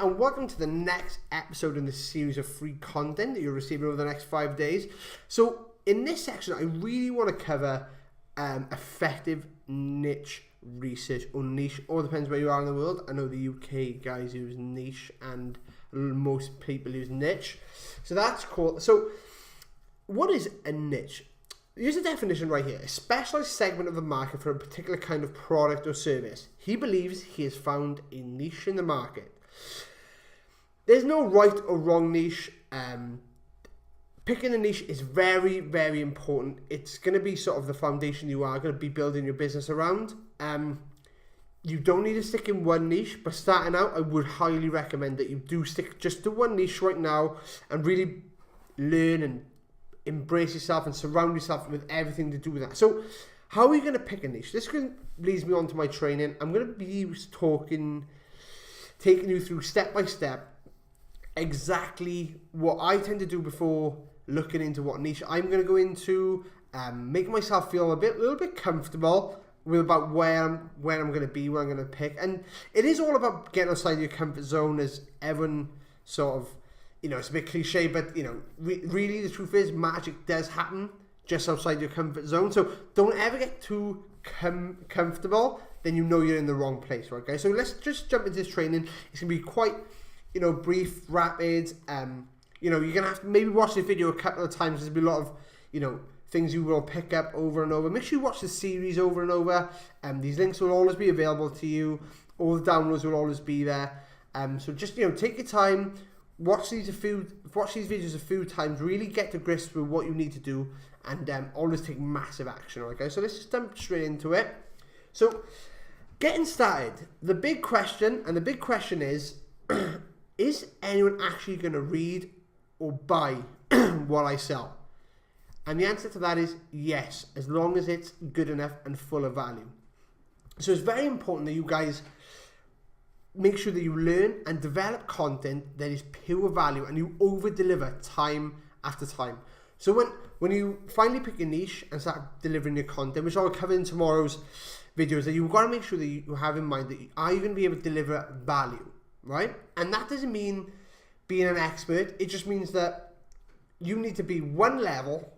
and welcome to the next episode in this series of free content that you're receiving over the next 5 days. So in this section, I really want to cover effective niche research, or niche, or depends where you are in the world. I know the UK guys use niche and most people use niche. So that's cool. So what is a niche? Here's a definition right here. A specialized segment of the market for a particular kind of product or service. He believes he has found a niche in the market. There's no right or wrong niche. Picking a niche is very, very important. It's going to be sort of the foundation you are going to be building your business around. You don't need to stick in one niche, but starting out, I would highly recommend that you do stick just to one niche right now and really learn and embrace yourself and surround yourself with everything to do with that. So how are we going to pick a niche? This leads me on to my training. I'm going to be taking you through step by step exactly what I tend to do before looking into what niche I'm going to go into, making myself feel a little bit comfortable with about where I'm going to be, where I'm going to pick. And it is all about getting outside your comfort zone, as everyone sort of, it's a bit cliche, but, really the truth is magic does happen just outside your comfort zone. So don't ever get too comfortable, then you're in the wrong place, right, guys? So let's just jump into this training. It's going to be quite, brief, rapid. You're going to have to maybe watch this video a couple of times. There's going to be a lot of, things you will pick up over and over. Make sure you watch the series over and over. These links will always be available to you. All the downloads will always be there. So just, take your time. Watch these videos a few times. Really get to grips with what you need to do, and always take massive action. Okay, so let's just jump straight into it. So, getting started. The big question is, is anyone actually going to read or buy what I sell? And the answer to that is yes, as long as it's good enough and full of value. So it's very important that you guys make sure that you learn and develop content that is pure value, and you over-deliver time after time. So when you finally pick a niche and start delivering your content, which I'll cover in tomorrow's videos, that you've got to make sure that you have in mind that are you going to be able to deliver value, right? And that doesn't mean being an expert. It just means that you need to be one level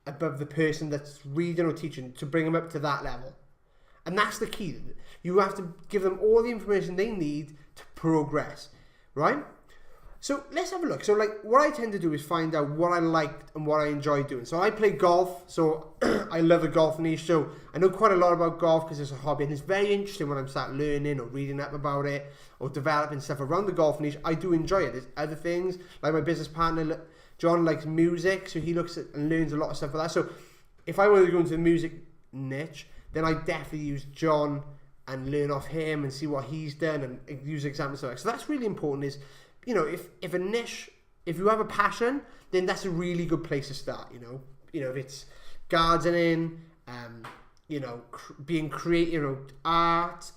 above the person that's reading or teaching to bring them up to that level. And that's the key. You have to give them all the information they need to progress, right? So let's have a look. So what I tend to do is find out what I liked and what I enjoy doing. So I play golf, so I love the golf niche. So I know quite a lot about golf because it's a hobby, and it's very interesting when I'm start learning or reading up about it or developing stuff around the golf niche. I do enjoy it. There's other things, like my business partner, John, likes music, so he looks at and learns a lot of stuff about that. So if I wanted to go into the music niche, then I definitely use John and learn off him and see what he's done and use examples of that. So that's really important. Is if a niche, if you have a passion, then that's a really good place to start. If it's gardening, being creative, art,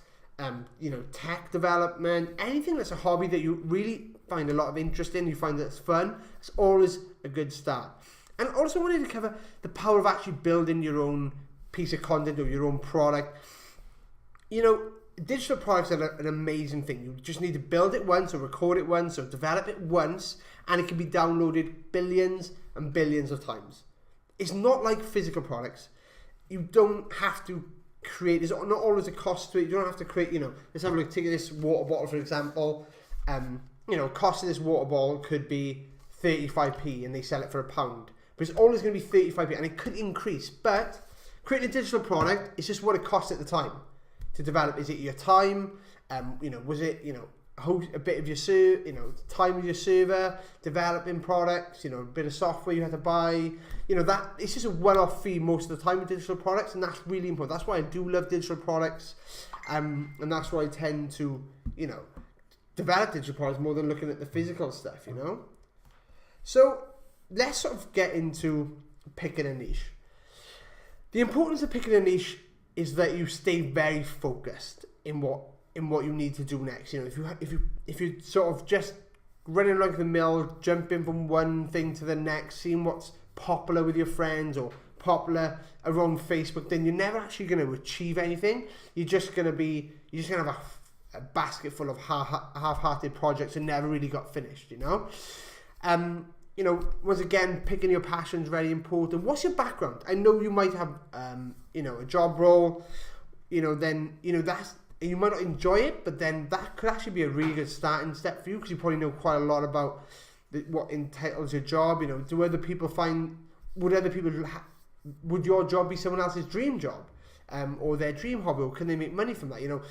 tech development, anything that's a hobby that you really find a lot of interest in, you find that it's fun, it's always a good start. And also wanted to cover the power of actually building your own piece of content or your own product. Digital products are an amazing thing. You just need to build it once or record it once or develop it once, and it can be downloaded billions and billions of times. It's not like physical products. You don't have to create, there's not always a cost to it. You don't have to create, let's have a look, take this water bottle for example. Cost of this water bottle could be 35p and they sell it for £1, but it's always going to be 35p, and it could increase. But creating a digital product, it's just what it costs at the time to develop. Is it your time? Was it a bit of your time with your server, developing products, a bit of software you had to buy, that it's just a one-off fee most of the time with digital products, and that's really important. That's why I do love digital products, and that's why I tend to, develop digital products more than looking at the physical stuff, So let's sort of get into picking a niche. The importance of picking a niche is that you stay very focused in what you need to do next. If you sort of just running like the mill, jumping from one thing to the next, seeing what's popular with your friends or popular around Facebook, then you're never actually going to achieve anything. You're just going to have a basket full of half-hearted projects that never really got finished, you know. You know, once again, picking your passion is very important. What's your background? I know you might have, you know, a job role, you know, then, you know, you might not enjoy it, but then that could actually be a really good starting step for you, because you probably know quite a lot about what entitles your job. You know, would your job be someone else's dream job, or their dream hobby, or can they make money from that? You know,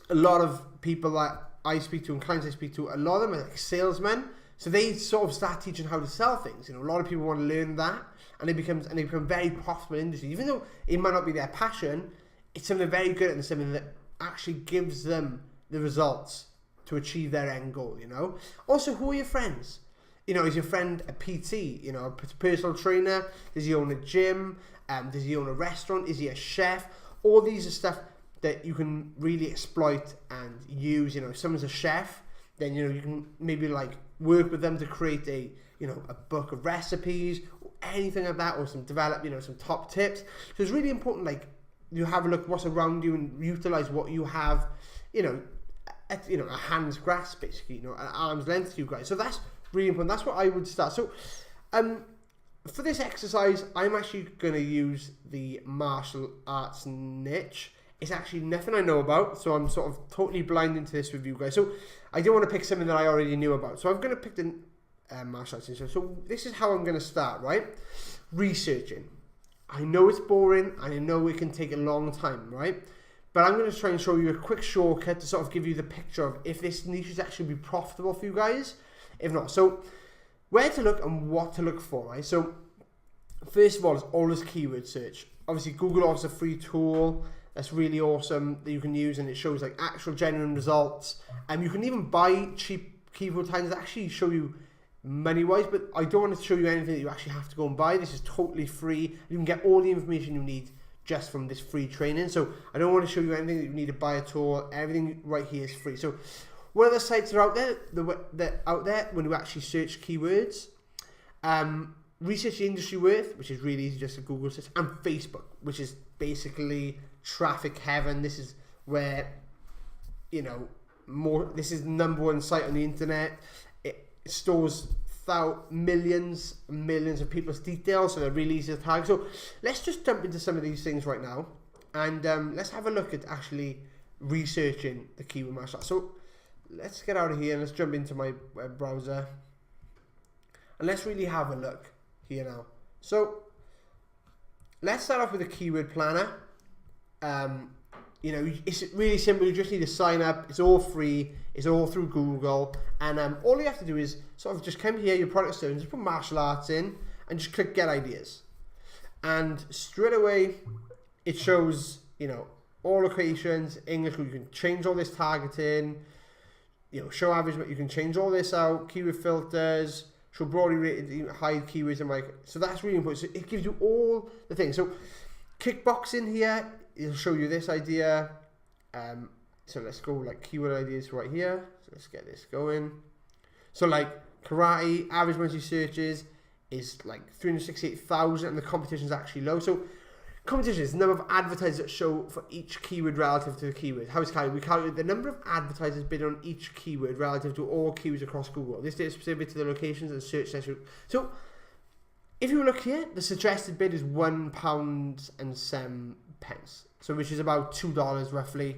a lot of people that I speak to and clients I speak to, a lot of them are like salesmen. So they sort of start teaching how to sell things. You know, a lot of people want to learn that, and they become very profitable industry. Even though it might not be their passion, it's something very good and something that actually gives them the results to achieve their end goal. You know. Also, who are your friends? You know, is your friend a PT? You know, a personal trainer? Does he own a gym? Does he own a restaurant? Is he a chef? All these are stuff that you can really exploit and use. You know, if someone's a chef, then, you know, you can maybe like work with them to create a book of recipes or anything like that, or some top tips. So it's really important, like, you have a look at what's around you and utilize what you have, you know, at, you know, a hand's grasp, basically, you know, at arm's length to you guys. So that's really important. That's what I would start. So for this exercise, I'm actually going to use the martial arts niche. It's actually nothing I know about, so I'm sort of totally blind into this with you guys. So I didn't want to pick something that I already knew about. So I'm going to pick the martial arts. So this is how I'm going to start, right? Researching. I know it's boring, and I know it can take a long time, right? But I'm going to try and show you a quick shortcut to sort of give you the picture of if this niche is actually be profitable for you guys. If not, so where to look and what to look for, right? So first of all, is always keyword search. Obviously, Google offers a free tool that's really awesome that you can use, and it shows like actual genuine results. And you can even buy cheap keyword tags that actually show you money wise, but I don't want to show you anything that you actually have to go and buy. This is totally free. You can get all the information you need just from this free training. So I don't want to show you anything that you need to buy at all. Everything right here is free. So what other sites are out there when you actually search keywords? Research the industry worth, which is really easy, just a Google search, and Facebook, which is basically traffic heaven. This is where, you know, this is the number one site on the internet. It stores millions and millions of people's details, so they're really easy to tag. So let's just jump into some of these things right now, and let's have a look at actually researching the keyword martial arts. So let's get out of here and let's jump into my web browser, and let's really have a look here now. So let's start off with a keyword planner. You know, it's really simple. You just need to sign up. It's all free. It's all through Google, and all you have to do is sort of just come here, your product search, just put martial arts in, and just click get ideas, and straight away it shows, you know, all locations, English. You can change all this targeting, you know, show average, but you can change all this out, keyword filters, show broadly rated, hide keywords, and like, so that's really important. So it gives you all the things. So kickbox in here, it'll show you this idea. So let's go like keyword ideas right here. So let's get this going. So like karate, average monthly searches is like 368,000, and the competition is actually low. So competition is the number of advertisers that show for each keyword relative to the keyword. How is calculated? We calculate the number of advertisers bid on each keyword relative to all keywords across Google. This data is specific to the locations and search session. So if you look here, the suggested bid is £1.07, so which is about $2 roughly.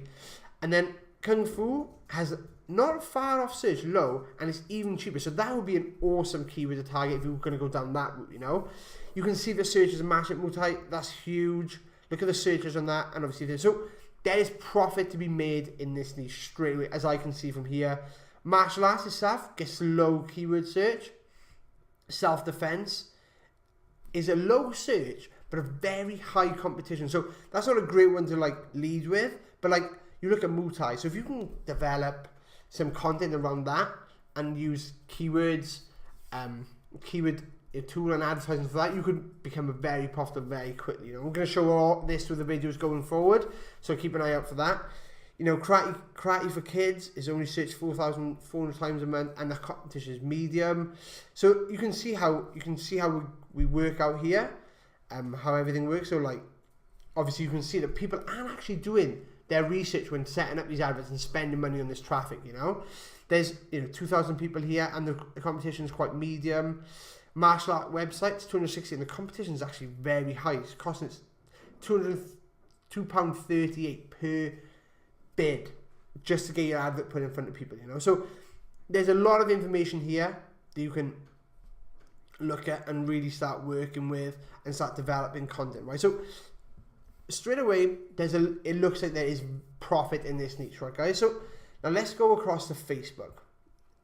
And then Kung Fu has not far off search, low, and it's even cheaper. So that would be an awesome keyword to target if you were going to go down that route, you know. You can see the searches are matching Muay Thai. That's huge. Look at the searches on that, and obviously so there is profit to be made in this niche straight away, as I can see from here. Martial arts itself gets low keyword search. Self-defense is a low search, but a very high competition. So that's not a great one to like lead with, but like you look at Muay Thai. So if you can develop some content around that and use keywords, keyword tool and advertising for that, you could become a very profitable very quickly. You know, we're going to show all this with the videos going forward, so keep an eye out for that. You know, karate for kids is only searched 4,400 times a month, and the competition is medium. So you can see how we work out here, how everything works. So like, obviously you can see that people aren't actually doing their research when setting up these adverts and spending money on this traffic, There's, 2,000 people here, and the competition is quite medium. Martial art websites, 260, and the competition is actually very high. It's costing £2.38 per bid just to get your advert put in front of people, So there's a lot of information here that you can look at and really start working with and start developing content, right? So straight away, it looks like there is profit in this niche, right, guys? So now let's go across to Facebook.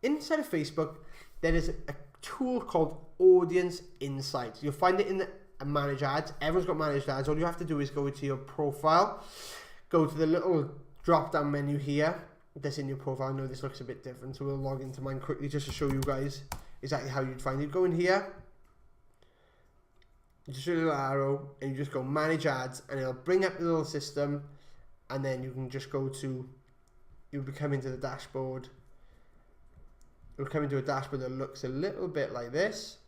Inside of Facebook, there is a tool called Audience Insights. You'll find it in the Manage Ads. Everyone's got Managed Ads. All you have to do is go to your profile, go to the little drop-down menu here that's in your profile. I know this looks a bit different, so we'll log into mine quickly just to show you guys exactly how you'd find it. Go in here, just a little arrow, and you just go Manage Ads, and it'll bring up the little system, and then you can just you'll be coming to the dashboard. You'll come into a dashboard that looks a little bit like this.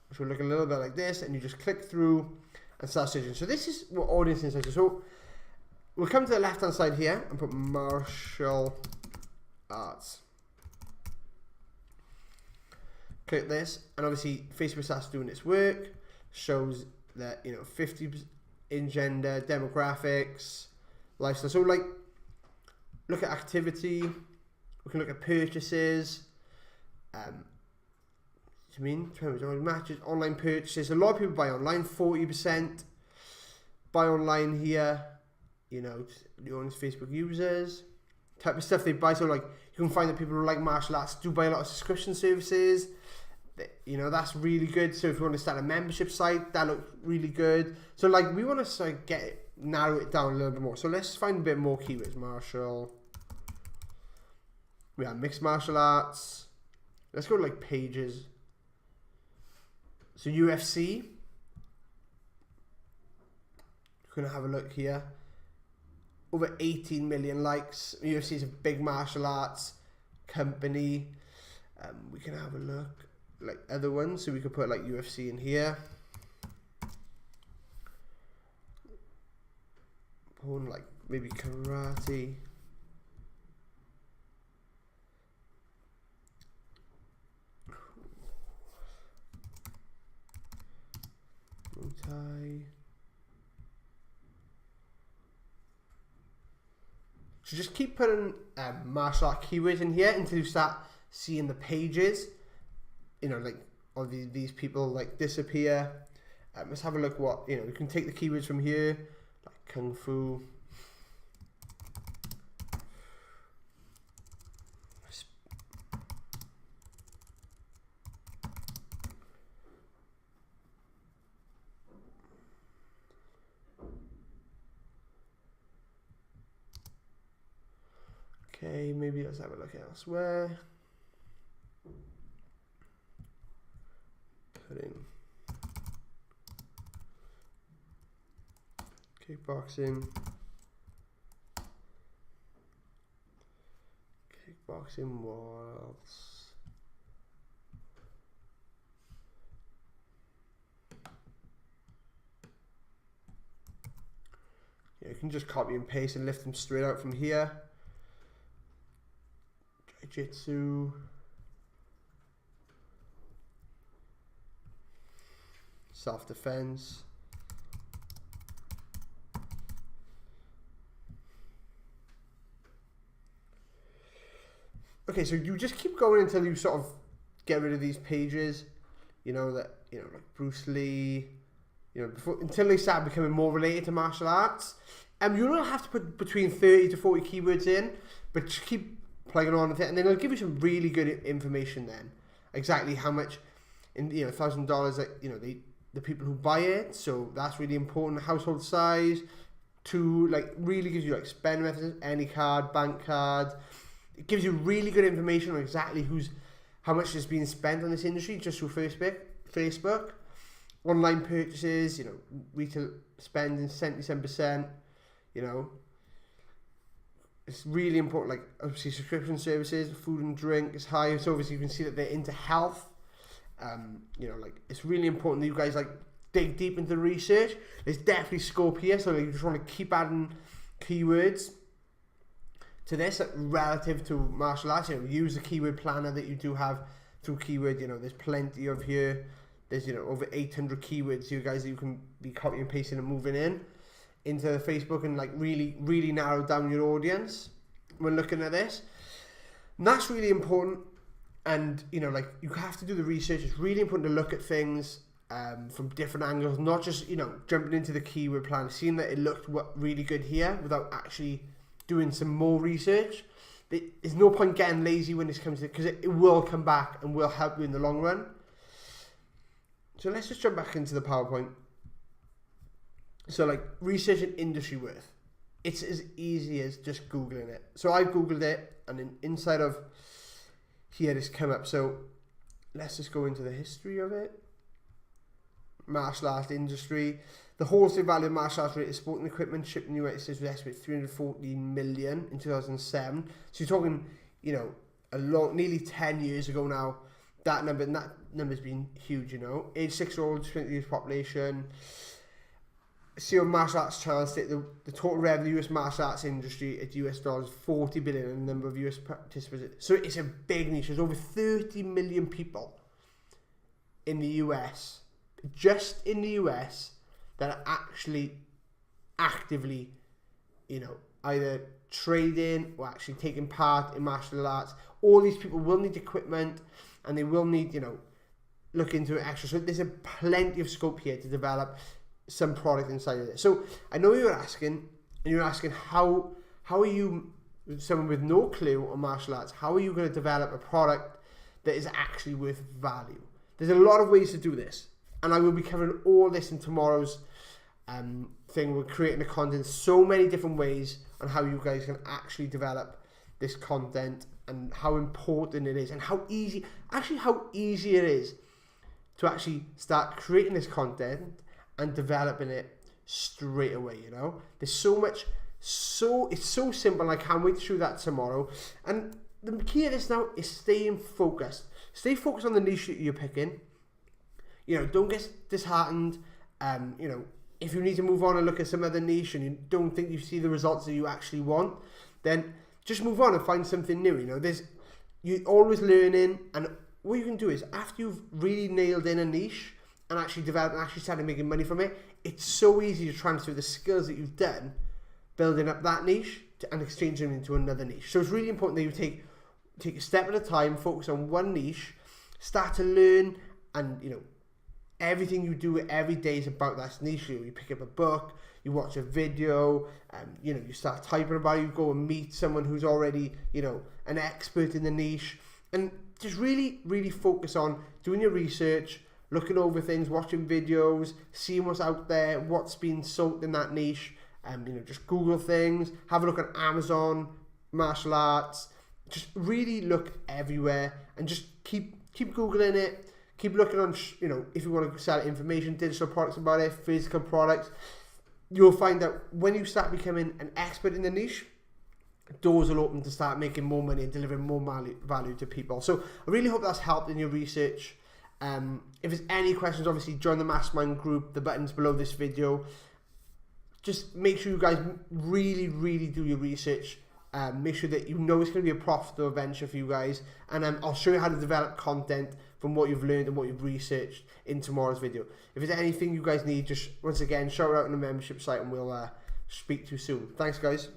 Which will look a little bit like this, and you just click through and start searching. So this is what Audience Insights is. So we'll come to the left hand side here and put martial arts. Click this, and obviously Facebook starts doing its work, shows that 50 in gender, demographics, lifestyle. So look at activity, we can look at purchases, matches, online purchases. A lot of people buy online, 40% buy online here, the honest Facebook users, type of stuff they buy. So you can find that people who like martial arts do buy a lot of subscription services. That's really good. So if you want to start a membership site, that looks really good. So we want to narrow it down a little bit more. So let's find a bit more keywords. We have mixed martial arts. Let's go to pages. So UFC. We're gonna have a look here. Over 18 million likes. UFC is a big martial arts company. We can have a look other ones. So we could put UFC in here. Put maybe karate. Muay Thai. So just keep putting martial art keywords in here until you start seeing the pages. All these people disappear. Let's have a look what, we can take the keywords from here, Kung Fu. Okay, maybe let's have a look elsewhere. In kickboxing worlds. You can just copy and paste and lift them straight out from here. Jiu-jitsu. Self-defense. Okay, so you just keep going until you sort of get rid of these pages, like Bruce Lee, until they start becoming more related to martial arts. You don't have to put between 30 to 40 keywords in, but just keep plugging on with it, and then it'll give you some really good information then. Exactly how much in $1,000 the people who buy it, so that's really important. Household size, really gives you spend methods, any card, bank card. It gives you really good information on exactly how much is being spent on this industry just through Facebook. Online purchases, retail spending 77%, It's really important, obviously subscription services, food and drink is high, so obviously you can see that they're into health. It's really important that you guys dig deep into the research, there's definitely scope here. So you just want to keep adding keywords to this relative to martial arts. Use the keyword planner that you do have through keyword. There's plenty of here. There's over 800 keywords, you guys, that you can be copying and pasting and moving into Facebook, and really narrow down your audience when looking at this. And that's really important. And you have to do the research. It's really important to look at things from different angles, not just jumping into the keyword plan, seeing that it looked really good here without actually doing some more research. There's no point getting lazy when this comes to it, because it will come back and will help you in the long run. So let's just jump back into the PowerPoint. So researching industry worth, it's as easy as just Googling it. So I've Googled it, and then inside of here it's come up. So let's just go into the history of it. Martial arts industry. The wholesale value of martial arts related sporting equipment shipped in the United States was estimated 314 million in 2007. So you're talking, nearly 10 years ago now. That number's been huge, Age 6-year-olds, 20 years population. CEO martial arts channel state the total revenue of US martial arts industry at US dollars 40 billion, and the number of US participants. So it's a big niche. There's over 30 million people in the US, just in the US, that are actually actively, either trading or actually taking part in martial arts. All these people will need equipment, and they will need, look into it extra. So there's plenty of scope here to develop some product inside of it. So I know you're asking how are you, someone with no clue on martial arts, how are you going to develop a product that is actually worth value? There's a lot of ways to do this, and I will be covering all this in tomorrow's thing. We're creating the content, so many different ways on how you guys can actually develop this content, and how important it is, and how easy it is to actually start creating this content and developing it straight away. There's so much, it's so simple. I can't wait to show that tomorrow. And the key of this now is staying focused. Stay focused on the niche that you're picking. Don't get disheartened. If you need to move on and look at some other niche and you don't think you see the results that you actually want, then just move on and find something new. You're always learning, and what you can do is, after you've really nailed in a niche and actually developed and actually started making money from it, it's so easy to transfer the skills that you've done building up that niche and exchange them into another niche. So it's really important that you take a step at a time, focus on one niche, start to learn, and everything you do every day is about that niche. You pick up a book, you watch a video, you start typing about it, you go and meet someone who's already, an expert in the niche, and just really, really focus on doing your research, looking over things, watching videos, seeing what's out there, what's being sold in that niche, just Google things, have a look at Amazon, martial arts, just really look everywhere, and just keep Googling it, keep looking on, if you want to sell information, digital products about it, physical products. You'll find that when you start becoming an expert in the niche, doors will open to start making more money and delivering more value to people. So I really hope that's helped in your research. If there's any questions, obviously join the mastermind group. The button's below this video. Just make sure you guys really, really do your research. Make sure that it's going to be a profitable venture for you guys. And I'll show you how to develop content from what you've learned and what you've researched in tomorrow's video. If there's anything you guys need, just once again, shout out on the membership site, and we'll speak to you soon. Thanks, guys.